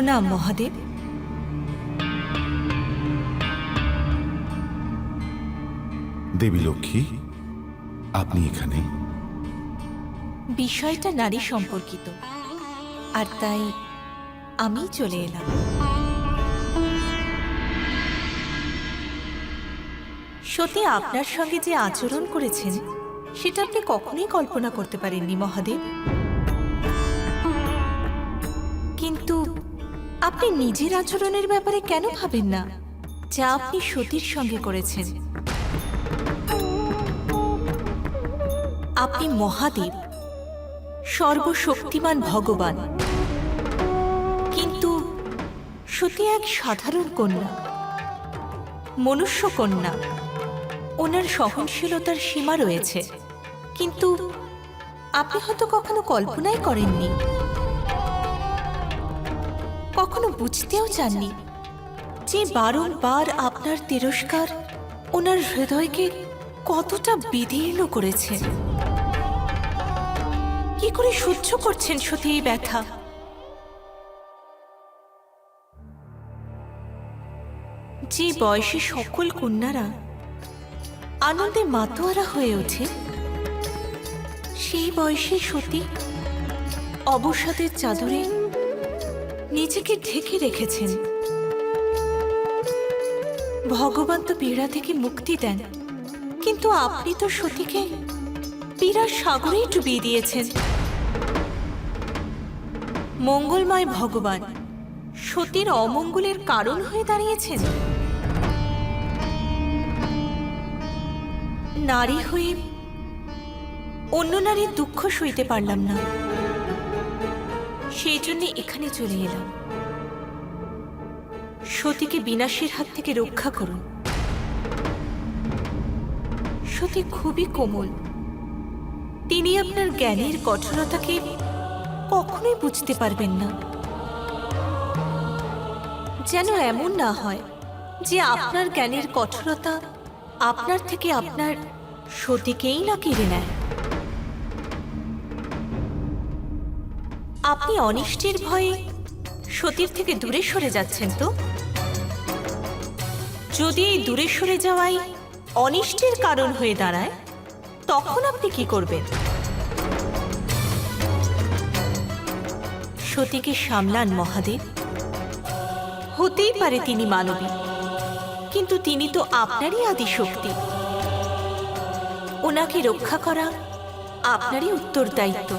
প্রণাম মহাদেব। দেবী লক্ষ্মী, আপনি এখানে? বিষয়টা নারী সম্পর্কিত, আর তাই আমি চলে এলাম। সতী আপনার সঙ্গে যে আচরণ করেছেন সেটা আপনি কখনোই কল্পনা করতে পারেননি মহাদেব। কিন্তু আপনি নিজের আচরণের ব্যাপারে কেন ভাবেন না যা আপনি সতীর সঙ্গে করেছেন? আপনি মহাদেব, সর্বশক্তিমান ভগবান, কিন্তু সতী এক সাধারণ কন্যা, মনুষ্য কন্যা। ওনার সহনশীলতার সীমা রয়েছে, কিন্তু আপনি হয়তো কখনো কল্পনাই করেননি, কখনো বুঝতেও চাননি যে বারংবার আপনার তিরস্কার ওনার হৃদয়কে কতটা বিদীর্ণ করেছে। কি করে সহ্য করছেন সত্যি এই ব্যথা? যে বয়সে সকল কন্যারা আনন্দে মাতোয়ারা হয়ে ওঠে, সেই বয়সে সতী অবসাদের চাদরে নিজেকে ঢেকে রেখেছেন। ভগবান তো পীড়া থেকে মুক্তি দেন, কিন্তু আপনি তো সতীকে পীড়ার সাগরেই ডুবিয়ে দিয়েছেন। মঙ্গলময় ভগবান সতীর অমঙ্গলের কারণ হয়ে দাঁড়িয়েছেন। নারী হয়ে অন্য নারীর দুঃখ সইতে পারলাম না, সেই জন্য এখানে চলে এলাম। সতীকে বিনাশের হাত থেকে রক্ষা করুন। সতী খুবই কোমল, তিনি আপনার জ্ঞানের কঠোরতাকে কখনোই বুঝতে পারবেন না। যেন এমন না হয় যে আপনার জ্ঞানের কঠোরতা আপনার থেকে আপনার সতীকেই না কেড়ে নেয়। আপনি অনিষ্টের ভয়ে সতীর থেকে দূরে সরে যাচ্ছেন তো? যদি এই দূরে সরে যাওয়াই অনিষ্টের কারণ হয়ে দাঁড়ায়, তখন আপনি কি করবেন? সতীকে সামলান মহাদেব। হতেই পারে তিনি মানবী, কিন্তু তিনি তো আপনারই আদিশক্তি। ওনাকে রক্ষা করা আপনারই উত্তরদায়িত্ব।